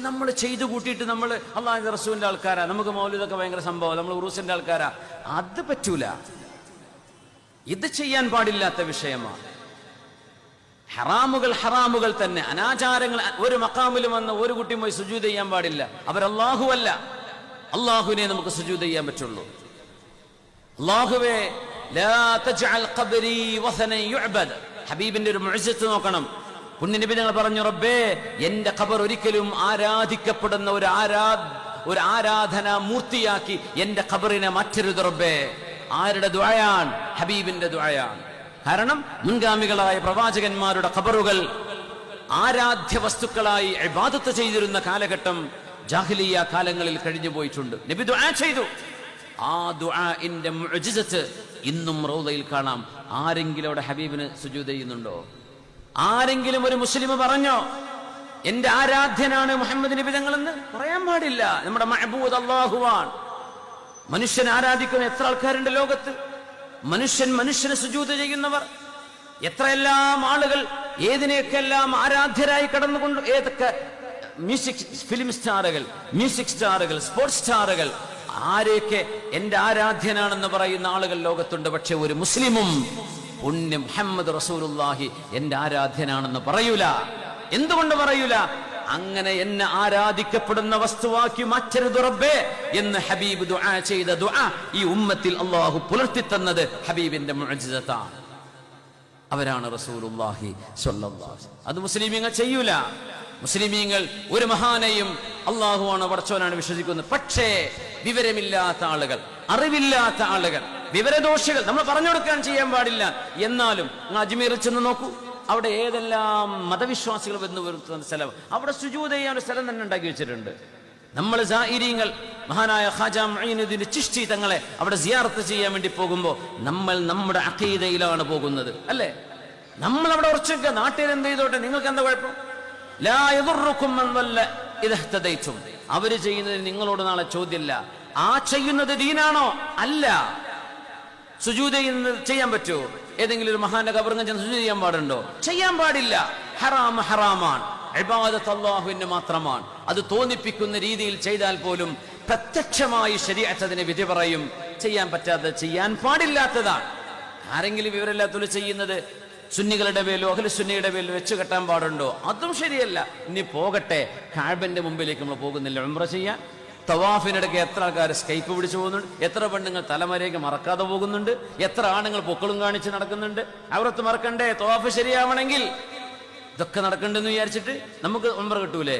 നമ്മൾ ചെയ്തു കൂട്ടിയിട്ട് നമ്മൾ അള്ളാഹുവിന്റെ റസൂലിന്റെ ആൾക്കാരാ, നമുക്ക് മൗലിദൊക്കെ ഭയങ്കര സംഭവം, നമ്മൾ ഉറൂസിന്റെ ആൾക്കാരാ, അത് പറ്റൂല. ഇത് ചെയ്യാൻ പാടില്ലാത്ത വിഷയമാണ്. ഹറാമുകൾ തന്നെ, അനാചാരങ്ങൾ. ഒരു മഖാമിലും വന്ന് ഒരു കുട്ടി പോയി സുജൂദ് ചെയ്യാൻ പാടില്ല. അവരല്ലാഹു അല്ല, അള്ളാഹുവിനെ നമുക്ക് സുജൂദ് ചെയ്യാൻ പറ്റുള്ളൂ. അല്ലാഹുവേ ലാ തജ്അൽ ഖബ്രി വസനൻ യുഅബദ്. ഹബീബിന്റെ ഒരു മുഅ്ജിസത്ത് നോക്കണം. പുണ്യനബി തങ്ങൾ പറഞ്ഞു, റബ്ബേ എന്റെ ഖബർ ഒരിക്കലും ആരാധിക്കപ്പെടുന്ന ഒരു ആരാധനാ മൂർത്തിയാക്കി എന്റെ ഖബറിനെ മാറ്റരുത് റബ്ബേ. ആരുടെ ദുആയാണ്? ഹബീബിന്റെ ദുആയാണ്. കാരണം മുൻഗാമികളായ പ്രവാചകന്മാരുടെ ഖബറുകൾ ആരാധ്യ വസ്തുക്കളായി ഇബാദത്ത് ചെയ്തിരുന്ന കാലഘട്ടം ജാഹിലിയ്യ കാലങ്ങളിൽ കഴിഞ്ഞു പോയിട്ടുണ്ട്. നബി ദുആ ചെയ്തു. ആ ദുആഇന്റെ മുഅ്ജിസത്ത് ഇന്നും റൗളയിൽ കാണാം. ആരെങ്കിലും അവിടെ ഹബീബിന് സുജൂദ് ചെയ്യുന്നുണ്ടോ? ആരെങ്കിലും ഒരു മുസ്ലിം പറഞ്ഞോ എന്റെ ആരാധ്യനാണ് മുഹമ്മദ് നബി തങ്ങളെന്ന്? പറയാൻ പാടില്ല. നമ്മുടെ മഅബൂദ് അല്ലാഹുവാണ്. മനുഷ്യൻ ആരാധിക്കുന്ന എത്ര ആൾക്കാരുണ്ട് ലോകത്ത്? മനുഷ്യന് സുജൂദ് ചെയ്യുന്നവർ എത്രയെല്ലാം ആളുകൾ, ഏതിനെയൊക്കെല്ലാം ആരാധ്യരായി കടന്നുകൊണ്ട്, ഏതൊക്കെ ഫിലിം സ്റ്റാറുകൾ, മ്യൂസിക് സ്റ്റാറുകൾ, സ്പോർട്സ് സ്റ്റാറുകൾ, ആരെയൊക്കെ എന്റെ ആരാധ്യനാണെന്ന് പറയുന്ന ആളുകൾ ലോകത്തുണ്ട്. പക്ഷെ ഒരു മുസ്ലിമും പുണ്യ മുഹമ്മദ് റസൂലുള്ളാഹി എന്റെ ആരാധ്യനാണെന്ന് പറയൂല. എന്തുകൊണ്ട് പറയൂല? അങ്ങനെ എന്നെ ആരാധിക്കപ്പെടുന്ന വസ്തുവാക്കി മാറ്റരുത് റബ്ബേ എന്ന് ഹബീബ് ദുആ ചെയ്ത ദുആ ഈ ഉമ്മത്തിൽ അല്ലാഹു പുലർത്തി തന്നത് ഹബീബിന്റെ മുഅ്ജിസത്താണ്. അവരാണ് റസൂലുള്ളാഹി സ്വല്ലല്ലാഹു അലൈഹി വസല്ലം. അത് മുസ്ലിമീങ്ങൾ ചെയ്യൂല. മുസ്ലിമീങ്ങൾ ഒരു മഹാനെയും അല്ലാഹുവാണ് പടച്ചവനാണ് വിശ്വസിക്കുന്നത്. പക്ഷേ വിവരമില്ലാത്ത ആളുകൾ, അറിവില്ലാത്ത ആളുകൾ, വിവരദോഷികൾ, നമ്മൾ പറഞ്ഞു കൊടുക്കാൻ ചെയ്യാൻ പാടില്ല. എന്നാലും അജ്മീറിൽ ചെന്ന് നോക്കൂ, അവിടെ ഏതെല്ലാം മതവിശ്വാസികൾ വന്നു വരുന്ന സ്ഥലം, അവിടെ സുജൂദ് ചെയ്യാൻ ഒരു സ്ഥലം തന്നെ ഉണ്ടാക്കി വെച്ചിട്ടുണ്ട്. നമ്മൾ സായിരീങ്ങൾ മഹാനായ ഖാജ മുഈനുദ്ദീൻ ചിശ്തി തങ്ങളെ അവിടെ സിയാറത്ത് ചെയ്യാൻ വേണ്ടി പോകുമ്പോൾ നമ്മൾ നമ്മുടെ അഖീദയിലാണ് പോകുന്നത്, അല്ലേ? നമ്മൾ അവിടെ ഉറച്ചൊക്കെ നാട്ടിൽ എന്ത് ചെയ്തോട്ടെ, നിങ്ങൾക്ക് എന്താ കുഴപ്പം? ലാ യദുറുക്കും മൻ വല്ല ഇദഹ്തദൈതും. അവര് ചെയ്യുന്നതിന് നിങ്ങളോട് നാളെ ചോദ്യമില്ല. ആ ചെയ്യുന്നത് ദീനാണോ? അല്ല. സുജൂദ് ചെയ്യാൻ പറ്റുമോ? ഏതെങ്കിലും ഒരു മഹാന്റെ ഖബറിൽ ചെന്ന് സുജൂദ് ചെയ്യാൻ പാടുണ്ടോ? ചെയ്യാൻ പാടില്ല. ഹറാമാണ്. ഇബാദത്ത് അല്ലാഹുവിന് മാത്രമാണ്. അത് തോന്നിപ്പിക്കുന്ന രീതിയിൽ ചെയ്താൽ പോലും പ്രത്യക്ഷമായി ശരീഅത്ത് അതിനെ വിധി പറയും. ചെയ്യാൻ പറ്റാത്തത്, ചെയ്യാൻ പാടില്ലാത്തതാണ്. ആരെങ്കിലും വിവരമില്ലാത്തത് ചെയ്യുന്നത് സുന്നികളുടെ പേരിലോ അഹ്ലു സുന്നിയുടെ പേരിലോ വെച്ച് കെട്ടാൻ പാടുണ്ടോ? അതും ശരിയല്ല. ഇനി പോകട്ടെ, കഅബന്റെ മുമ്പിലേക്ക് നമ്മൾ പോകുന്നില്ല ഉംറ ചെയ്യാൻ. തവാഫിനിടയ്ക്ക് എത്ര ആൾക്കാർ സ്കൈപ്പ് പിടിച്ചു പോകുന്നുണ്ട്, എത്ര പെണ്ണുങ്ങൾ തലമരയ്ക്ക് മറക്കാതെ പോകുന്നുണ്ട്, എത്ര ആണുങ്ങൾ പൊക്കളും കാണിച്ച് നടക്കുന്നുണ്ട്. അവരത്ത് മറക്കണ്ടേ? തവാഫ് ശരിയാവണമെങ്കിൽ ഇതൊക്കെ നടക്കണ്ടെന്ന് വിചാരിച്ചിട്ട് നമുക്ക് ഉംറ കിട്ടൂലേ?